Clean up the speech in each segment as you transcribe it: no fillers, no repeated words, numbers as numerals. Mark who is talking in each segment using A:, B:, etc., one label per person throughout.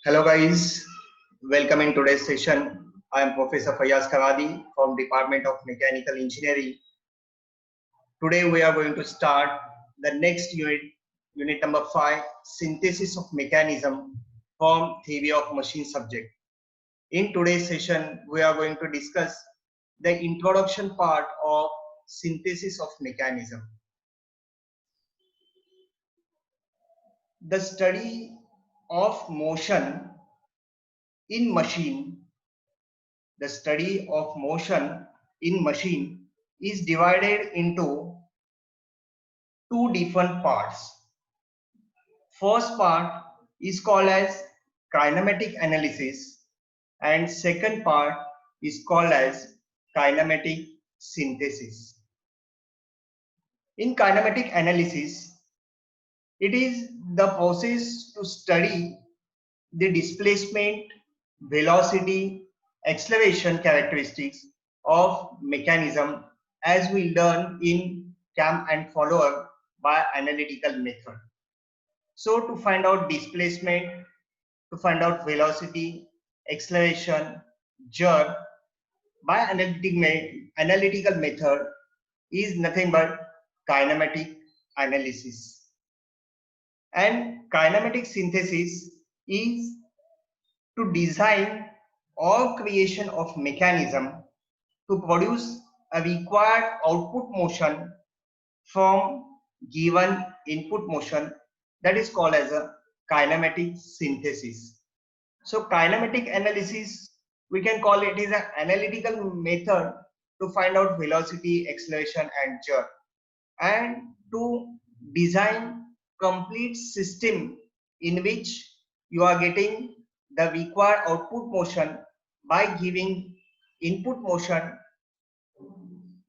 A: Hello guys, welcome in today's session. I am Professor Fayaz Kharadi from Department of Mechanical Engineering. Today we are going to start the next unit, unit number 5, Synthesis of Mechanism from Theory of Machine subject. In today's session, we are going to discuss the introduction part of Synthesis of Mechanism. The study of motion in machine the study of motion in machine is divided into two different parts. First part is called as kinematic analysis and second part is called as kinematic synthesis. In kinematic analysis, it is the process to study the displacement, velocity, acceleration characteristics of mechanism as we learn in cam and follower by analytical method. So to find out displacement, to find out velocity, acceleration, jerk by analytical method is nothing but kinematic analysis. And kinematic synthesis is to design or creation of mechanism to produce a required output motion from given input motion, that is called as a kinematic synthesis. So kinematic analysis, we can call it is an analytical method to find out velocity, acceleration and jerk, and to design complete system in which you are getting the required output motion by giving input motion.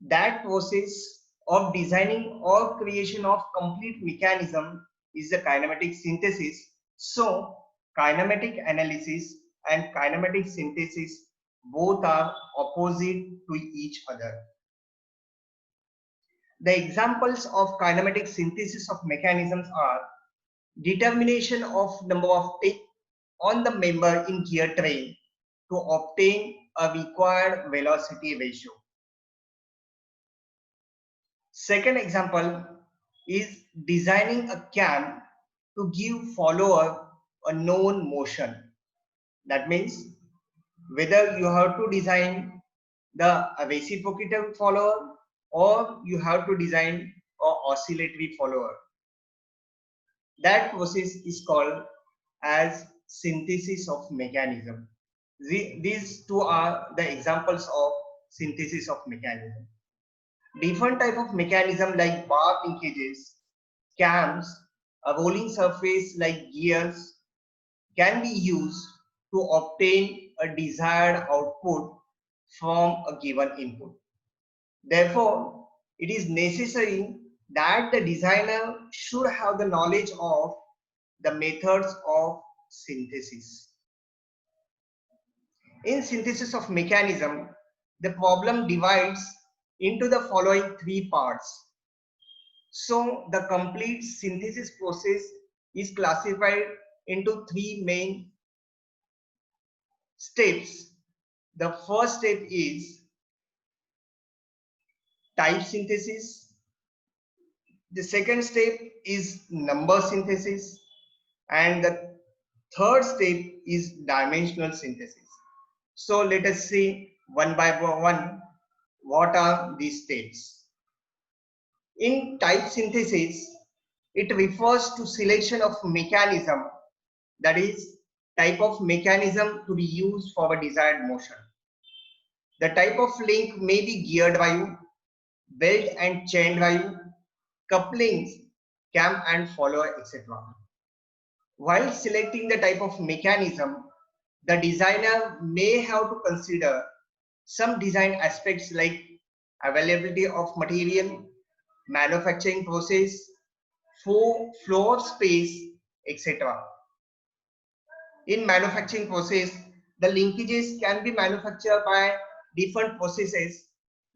A: That process of designing or creation of complete mechanism is the kinematic synthesis. So kinematic analysis and kinematic synthesis both are opposite to each other. The examples of kinematic synthesis of mechanisms are determination of number of tick on the member in gear train to obtain a required velocity ratio. Second example is designing a cam to give follower a known motion. That means whether you have to design the reciprocating follower or you have to design an oscillatory follower. That process is called as synthesis of mechanism. These two are the examples of synthesis of mechanism. Different type of mechanism like bar linkages, cams, a rolling surface like gears can be used to obtain a desired output from a given input. Therefore, it is necessary that the designer should have the knowledge of the methods of synthesis. In synthesis of mechanism, the problem divides into the following three parts. So the complete synthesis process is classified into three main steps. The first step is type synthesis. The second step is number synthesis. And the third step is dimensional synthesis. So let us see one by one what are these steps. In type synthesis, it refers to selection of mechanism, that is type of mechanism to be used for a desired motion. The type of link may be gear drive, belt and chain drive, couplings, cam and follower, etc. While selecting the type of mechanism, the designer may have to consider some design aspects like availability of material, manufacturing process, floor space, etc. In manufacturing process, the linkages can be manufactured by different processes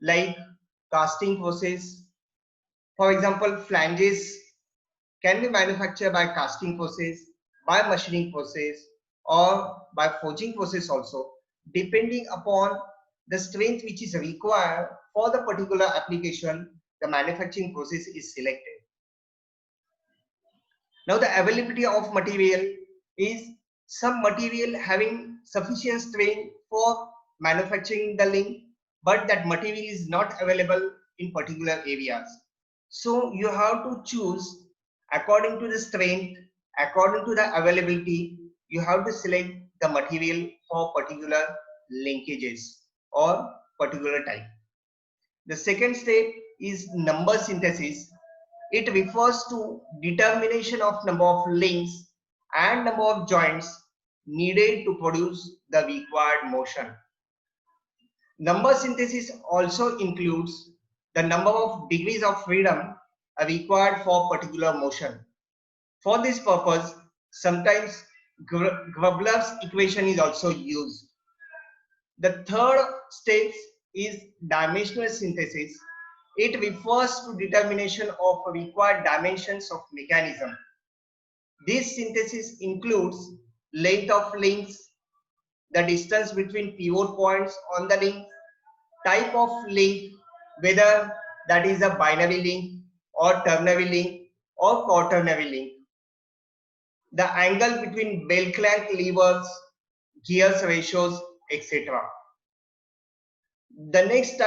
A: like casting process. For example, flanges can be manufactured by casting process, by machining process, or by forging process also, depending upon the strength which is required for the particular application, the manufacturing process is selected. Now the availability of material is some material having sufficient strength for manufacturing the link, but that material is not available in particular areas. So you have to choose according to the strength, according to the availability, you have to select the material for particular linkages or particular type. The second step is number synthesis. It refers to determination of number of links and number of joints needed to produce the required motion. Number synthesis also includes the number of degrees of freedom required for particular motion. For this purpose, sometimes Grubler's equation is also used. The third step is dimensional synthesis. It refers to determination of required dimensions of mechanism. This synthesis includes length of links, the distance between pivot points on the link, type of link, whether that is a binary link or ternary link or quaternary link, the angle between bell crank levers, gears ratios, etc. The next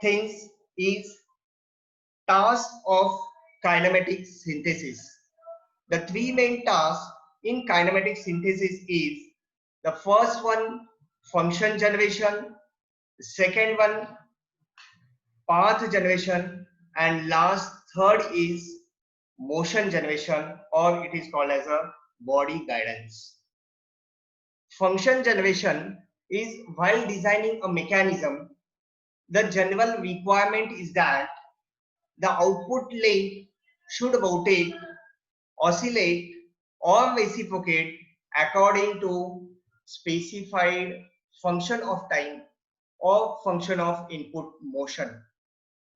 A: thing is task of kinematic synthesis. The three main tasks in kinematic synthesis is the first one, function generation, the second one, path generation, and last third is motion generation, or it is called as a body guidance. Function generation is while designing a mechanism, the general requirement is that the output link should rotate, oscillate, or reciprocate according to specified function of time or function of input motion.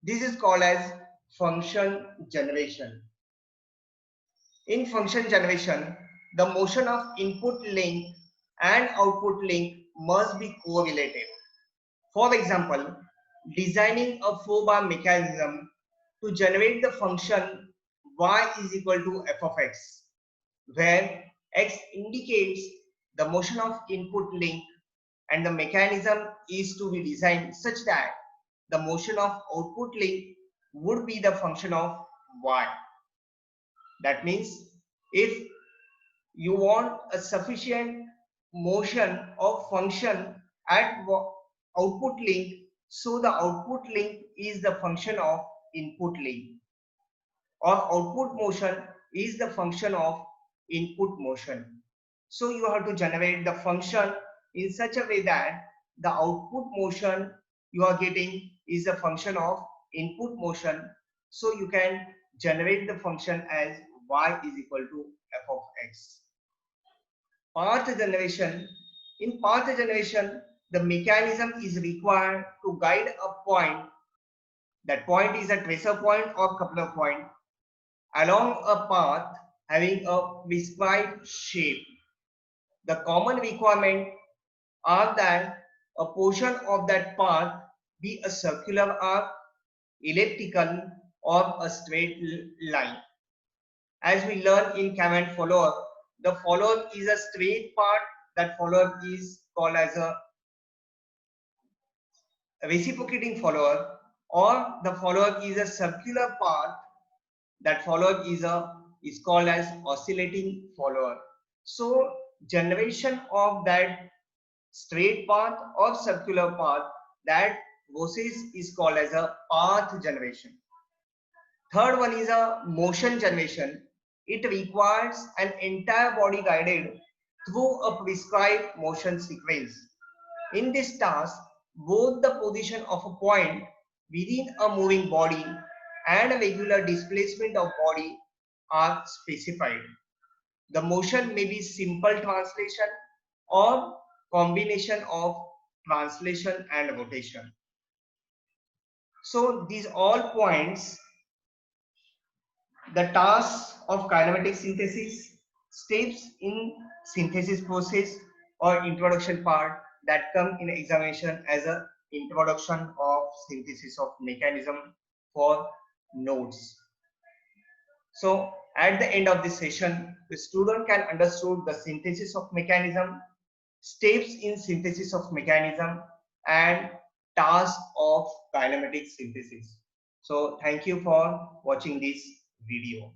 A: This is called as function generation. In function generation, the motion of input link and output link must be correlated. For example, designing a 4-bar mechanism to generate the function y is equal to f of x, where x indicates the motion of input link and the mechanism is to be designed such that the motion of output link would be the function of y. That means if you want a sufficient motion of function at output link, so the output link is the function of input link, or output motion is the function of input motion. So you have to generate the function in such a way that the output motion you are getting is a function of input motion. So you can generate the function as y is equal to f of x. Path generation. In path generation, the mechanism is required to guide a point. That point is a tracer point or coupler point along a path having a prescribed shape. The common requirement are that a portion of that path be a circular arc, elliptical, or a straight line. As we learn in cam and follower, the follower is a straight part, that follower is called as a reciprocating follower, or the follower is a circular path, that follower is called as oscillating follower. So generation of that straight path or circular path, that process is called as a path generation. Third one is a motion generation. It requires an entire body guided through a prescribed motion sequence. In this task, both the position of a point within a moving body and a regular displacement of body are specified. The motion may be simple translation or combination of translation and rotation. So these all points, the tasks of kinematic synthesis, steps in synthesis process, or introduction part that come in examination as a introduction of synthesis of mechanism for nodes. So at the end of this session, the student can understood the synthesis of mechanism, steps in synthesis of mechanism, and task of kinematic synthesis. So thank you for watching this video.